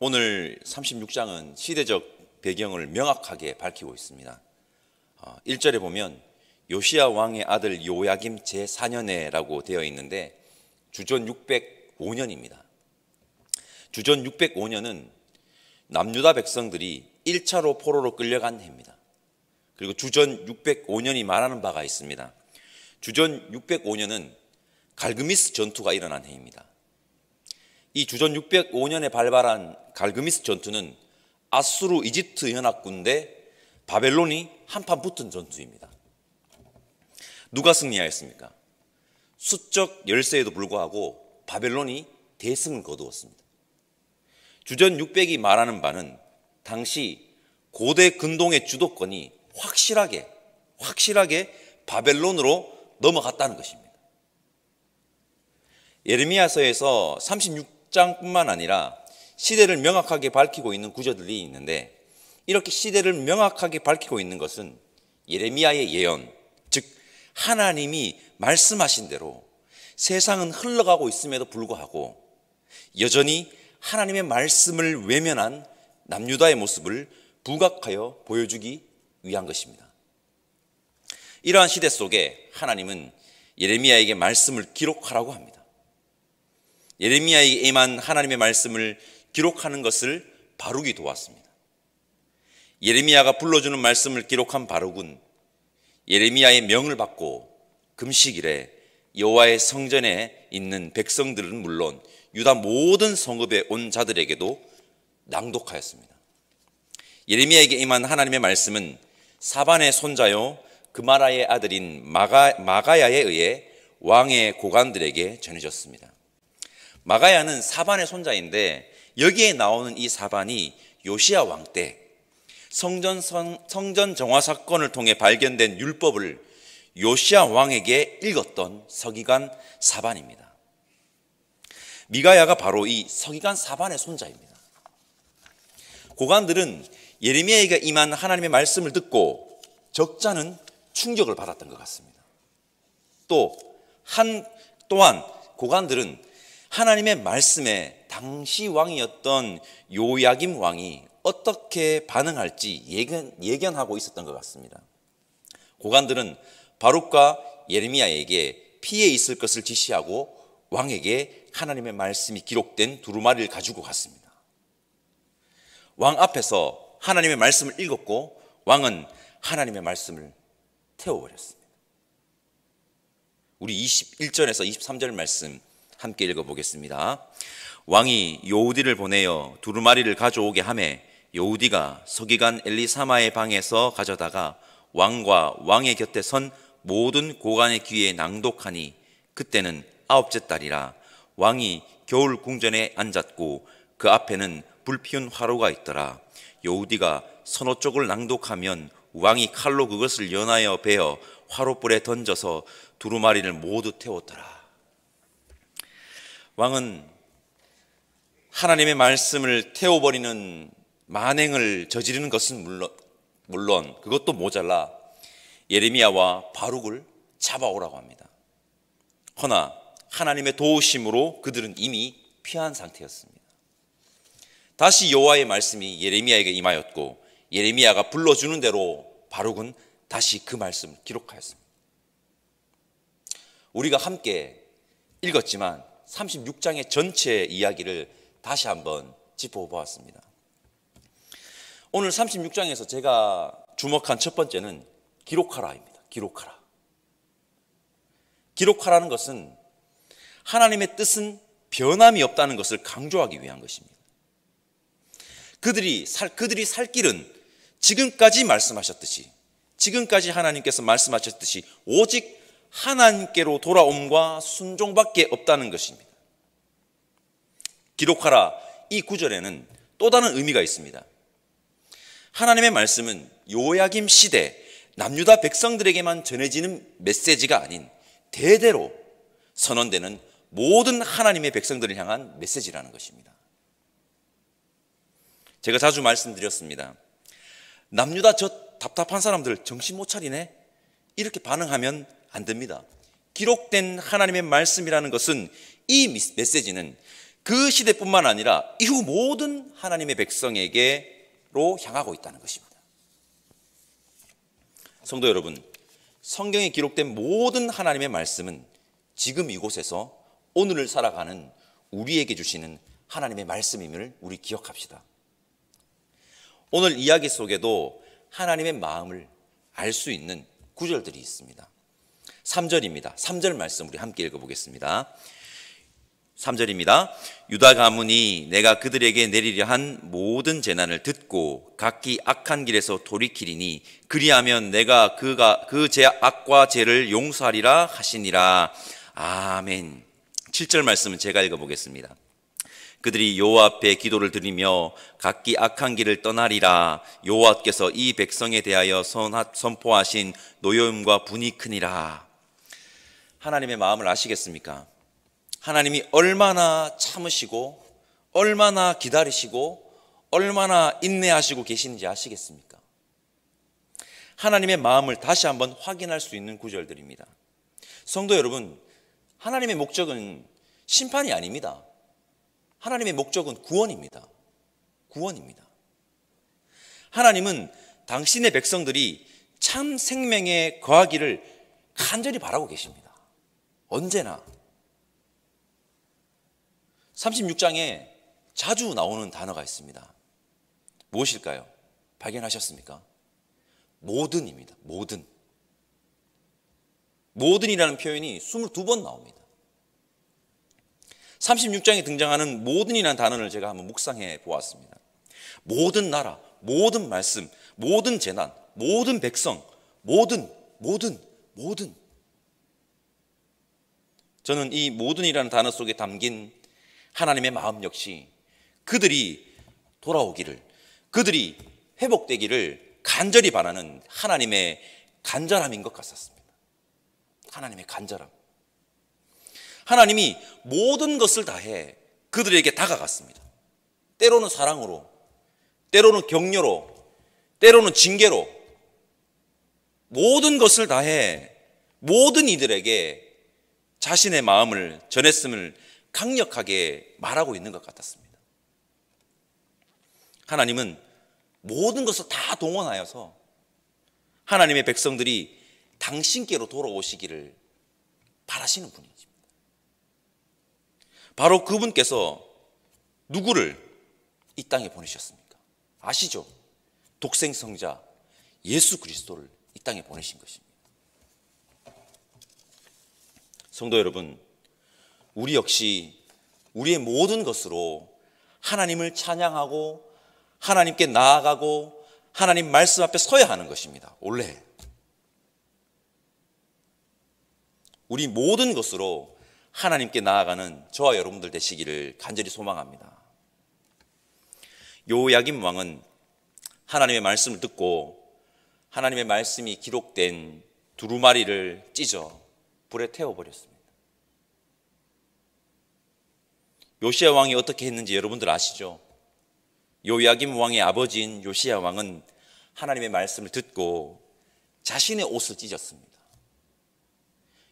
오늘 36장은 시대적 배경을 명확하게 밝히고 있습니다. 1절에 보면 요시야 왕의 아들 요야김 제4년에라고 되어 있는데 주전 605년입니다. 주전 605년은 남유다 백성들이 1차로 포로로 끌려간 해입니다. 그리고 주전 605년이 말하는 바가 있습니다. 주전 605년은 갈그미스 전투가 일어난 해입니다. 이 주전 605년에 발발한 갈그미스 전투는 아수르 이집트 연합군 대 바벨론이 한판 붙은 전투입니다. 누가 승리하였습니까? 수적 열세에도 불구하고 바벨론이 대승을 거두었습니다. 주전 600이 말하는 바는 당시 고대 근동의 주도권이 확실하게 바벨론으로 넘어갔다는 것입니다. 예레미야서에서 36장뿐만 아니라 시대를 명확하게 밝히고 있는 구절들이 있는데, 이렇게 시대를 명확하게 밝히고 있는 것은 예레미야의 예언, 즉 하나님이 말씀하신 대로 세상은 흘러가고 있음에도 불구하고 여전히 하나님의 말씀을 외면한 남유다의 모습을 부각하여 보여주기 위한 것입니다. 이러한 시대 속에 하나님은 예레미야에게 말씀을 기록하라고 합니다. 예레미야에게 임한 하나님의 말씀을 기록하는 것을 바룩이 도왔습니다. 예레미야가 불러주는 말씀을 기록한 바룩은 예레미야의 명을 받고 금식일에 여호와의 성전에 있는 백성들은 물론 유다 모든 성읍에 온 자들에게도 낭독하였습니다. 예레미야에게 임한 하나님의 말씀은 사반의 손자요 그마라의 아들인 마가야에 의해 왕의 고관들에게 전해졌습니다. 마가야는 사반의 손자인데 여기에 나오는 이 사반이 요시야 왕 때 성전 정화 사건을 통해 발견된 율법을 요시야 왕에게 읽었던 서기관 사반입니다. 미가야가 바로 이 서기관 사반의 손자입니다. 고관들은 예레미야에게 임한 하나님의 말씀을 듣고 적잖은 충격을 받았던 것 같습니다. 또한 고관들은 하나님의 말씀에 당시 왕이었던 요야김 왕이 어떻게 반응할지 예견하고 있었던 것 같습니다. 고관들은 바룩과 예레미야에게 피해 있을 것을 지시하고 왕에게 하나님의 말씀이 기록된 두루마리를 가지고 갔습니다. 왕 앞에서 하나님의 말씀을 읽었고 왕은 하나님의 말씀을 태워버렸습니다. 우리 21절에서 23절 말씀 함께 읽어보겠습니다. 왕이 여우디를 보내어 두루마리를 가져오게 하매 여우디가 서기관 엘리사마의 방에서 가져다가 왕과 왕의 곁에 선 모든 고관의 귀에 낭독하니 그때는 9째 달이라. 왕이 겨울 궁전에 앉았고 그 앞에는 불피운 화로가 있더라. 여우디가 서너 쪽을 낭독하면 왕이 칼로 그것을 연하여 베어 화로불에 던져서 두루마리를 모두 태웠더라. 왕은 하나님의 말씀을 태워버리는 만행을 저지르는 것은 물론 그것도 모자라 예레미야와 바룩을 잡아오라고 합니다. 허나 하나님의 도우심으로 그들은 이미 피한 상태였습니다. 다시 여호와의 말씀이 예레미야에게 임하였고 예레미야가 불러주는 대로 바룩은 다시 그 말씀을 기록하였습니다. 우리가 함께 읽었지만 36장의 전체 이야기를 다시 한번 짚어보았습니다. 오늘 36장에서 제가 주목한 첫 번째는 기록하라입니다. 기록하라는 것은 하나님의 뜻은 변함이 없다는 것을 강조하기 위한 것입니다. 그들이 살 길은 지금까지 하나님께서 말씀하셨듯이 오직 하나님께로 돌아옴과 순종밖에 없다는 것입니다. 기록하라, 이 구절에는 또 다른 의미가 있습니다. 하나님의 말씀은 요야김 시대 남유다 백성들에게만 전해지는 메시지가 아닌 대대로 선언되는 모든 하나님의 백성들을 향한 메시지라는 것입니다. 제가 자주 말씀드렸습니다. 남유다 저 답답한 사람들 정신 못 차리네? 이렇게 반응하면 안 됩니다. 기록된 하나님의 말씀이라는 것은 이 메시지는 그 시대뿐만 아니라 이후 모든 하나님의 백성에게로 향하고 있다는 것입니다. 성도 여러분, 성경에 기록된 모든 하나님의 말씀은 지금 이곳에서 오늘을 살아가는 우리에게 주시는 하나님의 말씀임을 우리 기억합시다. 오늘 이야기 속에도 하나님의 마음을 알 수 있는 구절들이 있습니다. 3절입니다. 3절 말씀 우리 함께 읽어보겠습니다. 3절입니다. 유다 가문이 내가 그들에게 내리려 한 모든 재난을 듣고 각기 악한 길에서 돌이키리니 그리하면 내가 그 제 악과 죄를 용서하리라 하시니라. 아멘. 7절 말씀은 제가 읽어보겠습니다. 그들이 여호와 앞에 기도를 드리며 각기 악한 길을 떠나리라. 여호와께서 이 백성에 대하여 선포하신 노여움과 분이 크니라. 하나님의 마음을 아시겠습니까? 하나님이 얼마나 참으시고 얼마나 기다리시고 얼마나 인내하시고 계시는지 아시겠습니까? 하나님의 마음을 다시 한번 확인할 수 있는 구절들입니다. 성도 여러분, 하나님의 목적은 심판이 아닙니다. 하나님의 목적은 구원입니다. 구원입니다. 하나님은 당신의 백성들이 참 생명에 거하기를 간절히 바라고 계십니다. 언제나. 36장에 자주 나오는 단어가 있습니다. 무엇일까요? 발견하셨습니까? 모든입니다. 모든. 모든이라는 표현이 22번 나옵니다. 36장에 등장하는 모든이라는 단어를 제가 한번 묵상해 보았습니다. 모든 나라, 모든 말씀, 모든 재난, 모든 백성, 모든. 저는 이 모든이라는 단어 속에 담긴 하나님의 마음 역시 그들이 돌아오기를, 그들이 회복되기를 간절히 바라는 하나님의 간절함인 것 같았습니다. 하나님의 간절함. 하나님이 모든 것을 다해 그들에게 다가갔습니다. 때로는 사랑으로, 때로는 격려로, 때로는 징계로 모든 것을 다해 모든 이들에게 자신의 마음을 전했음을 강력하게 말하고 있는 것 같았습니다. 하나님은 모든 것을 다 동원하여서 하나님의 백성들이 당신께로 돌아오시기를 바라시는 분이십니다. 바로 그분께서 누구를 이 땅에 보내셨습니까? 아시죠? 독생성자 예수 그리스도를 이 땅에 보내신 것입니다. 성도 여러분, 우리 역시 우리의 모든 것으로 하나님을 찬양하고 하나님께 나아가고 하나님 말씀 앞에 서야 하는 것입니다. 원래 우리 모든 것으로 하나님께 나아가는 저와 여러분들 되시기를 간절히 소망합니다. 요야긴 왕은 하나님의 말씀을 듣고 하나님의 말씀이 기록된 두루마리를 찢어 불에 태워버렸습니다. 요시야 왕이 어떻게 했는지 여러분들 아시죠? 요야김 왕의 아버지인 요시야 왕은 하나님의 말씀을 듣고 자신의 옷을 찢었습니다.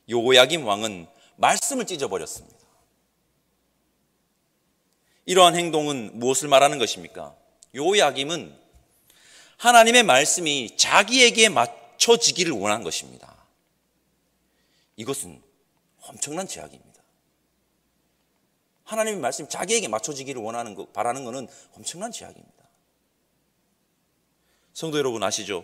요야김 왕은 말씀을 찢어버렸습니다. 이러한 행동은 무엇을 말하는 것입니까? 요야김은 하나님의 말씀이 자기에게 맞춰지기를 원한 것입니다. 이것은 엄청난 죄악입니다. 하나님의 말씀이 자기에게 맞춰지기를 바라는 것은 엄청난 죄악입니다. 성도 여러분 아시죠?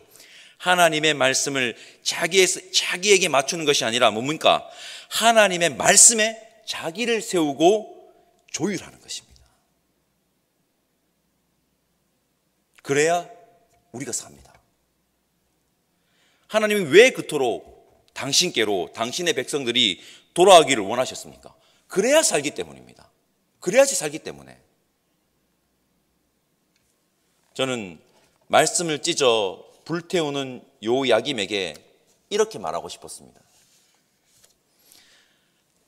하나님의 말씀을 자기에게 맞추는 것이 아니라 뭡니까? 하나님의 말씀에 자기를 세우고 조율하는 것입니다. 그래야 우리가 삽니다. 하나님이 왜 그토록 당신께로 당신의 백성들이 돌아오기를 원하셨습니까? 그래야 살기 때문입니다. 그래야지 살기 때문에. 저는 말씀을 찢어 불태우는 요야김에게 이렇게 말하고 싶었습니다.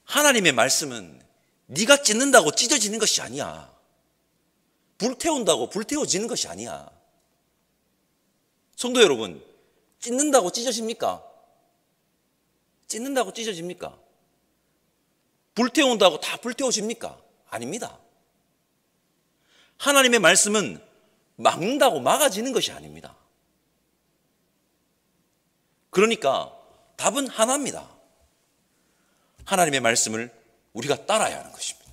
하나님의 말씀은 네가 찢는다고 찢어지는 것이 아니야. 불태운다고 불태워지는 것이 아니야. 성도 여러분, 찢는다고 찢어집니까? 찢는다고 찢어집니까? 불태운다고 다 불태워집니까? 아닙니다. 하나님의 말씀은 막는다고 막아지는 것이 아닙니다. 그러니까 답은 하나입니다. 하나님의 말씀을 우리가 따라야 하는 것입니다.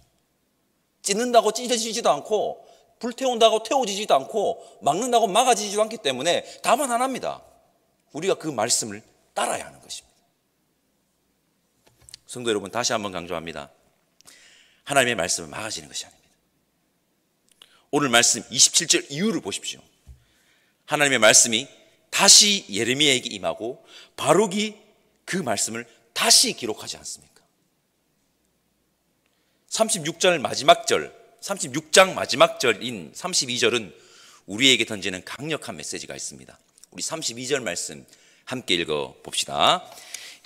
찢는다고 찢어지지도 않고 불태운다고 태워지지도 않고 막는다고 막아지지도 않기 때문에 답은 하나입니다. 우리가 그 말씀을 따라야 하는 것입니다. 성도 여러분, 다시 한번 강조합니다. 하나님의 말씀은 막아지는 것이 아닙니다. 오늘 말씀 27절 이유를 보십시오. 하나님의 말씀이 다시 예레미야에게 임하고 바룩이 그 말씀을 다시 기록하지 않습니까? 36장 마지막 절인 32절은 우리에게 던지는 강력한 메시지가 있습니다. 우리 32절 말씀 함께 읽어 봅시다.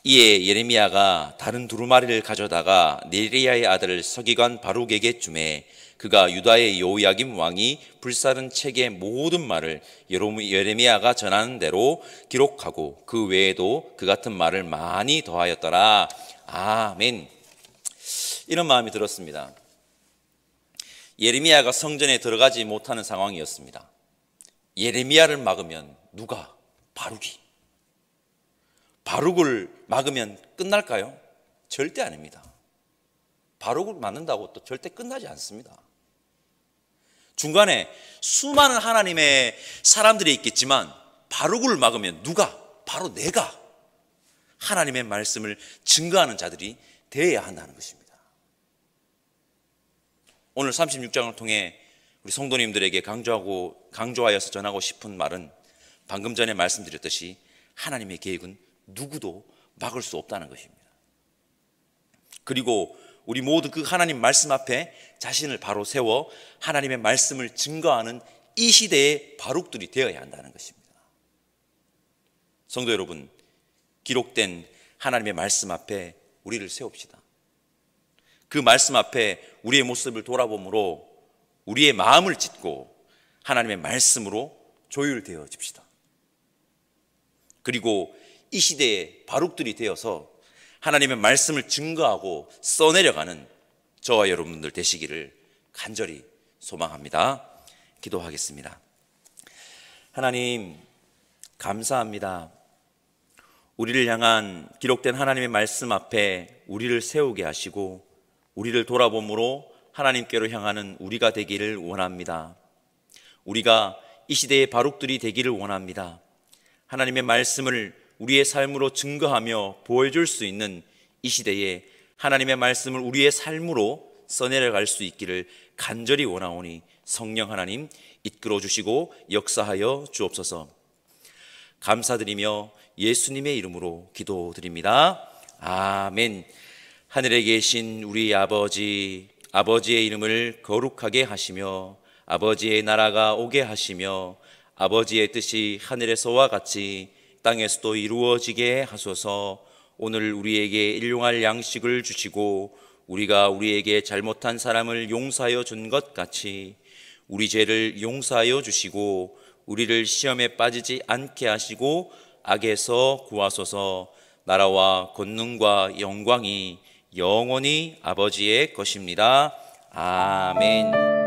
이에 예레미야가 다른 두루마리를 가져다가 네리야의 아들 서기관 바룩에게 주매 그가 유다의 여호야김 왕이 불사른 책의 모든 말을 예레미야가 전하는 대로 기록하고 그 외에도 그 같은 말을 많이 더하였더라. 아멘. 이런 마음이 들었습니다. 예레미야가 성전에 들어가지 못하는 상황이었습니다. 예레미야를 막으면 누가? 바룩이. 바룩을 막으면 끝날까요? 절대 아닙니다. 바룩을 막는다고 또 절대 끝나지 않습니다. 중간에 수많은 하나님의 사람들이 있겠지만 바룩을 막으면 누가? 바로 내가 하나님의 말씀을 증거하는 자들이 되어야 한다는 것입니다. 오늘 36장을 통해 우리 성도님들에게 강조하여서 전하고 싶은 말은 방금 전에 말씀드렸듯이 하나님의 계획은 누구도 막을 수 없다는 것입니다. 그리고 우리 모두 그 하나님 말씀 앞에 자신을 바로 세워 하나님의 말씀을 증거하는 이 시대의 바룩들이 되어야 한다는 것입니다. 성도 여러분, 기록된 하나님의 말씀 앞에 우리를 세웁시다. 그 말씀 앞에 우리의 모습을 돌아보므로 우리의 마음을 찢고 하나님의 말씀으로 조율되어집시다. 그리고 이 시대의 바룩들이 되어서 하나님의 말씀을 증거하고 써내려가는 저와 여러분들 되시기를 간절히 소망합니다. 기도하겠습니다. 하나님, 감사합니다. 우리를 향한 기록된 하나님의 말씀 앞에 우리를 세우게 하시고 우리를 돌아봄으로 하나님께로 향하는 우리가 되기를 원합니다. 우리가 이 시대의 바룩들이 되기를 원합니다. 하나님의 말씀을 우리의 삶으로 증거하며 보여줄 수 있는 이 시대에 하나님의 말씀을 우리의 삶으로 써내려갈 수 있기를 간절히 원하오니 성령 하나님 이끌어 주시고 역사하여 주옵소서. 감사드리며 예수님의 이름으로 기도드립니다. 아멘. 하늘에 계신 우리 아버지, 아버지의 이름을 거룩하게 하시며 아버지의 나라가 오게 하시며 아버지의 뜻이 하늘에서와 같이 땅에서도 이루어지게 하소서. 오늘 우리에게 일용할 양식을 주시고 우리가 우리에게 잘못한 사람을 용서하여 준 것 같이 우리 죄를 용서하여 주시고 우리를 시험에 빠지지 않게 하시고 악에서 구하소서. 나라와 권능과 영광이 영원히 아버지의 것입니다. 아멘.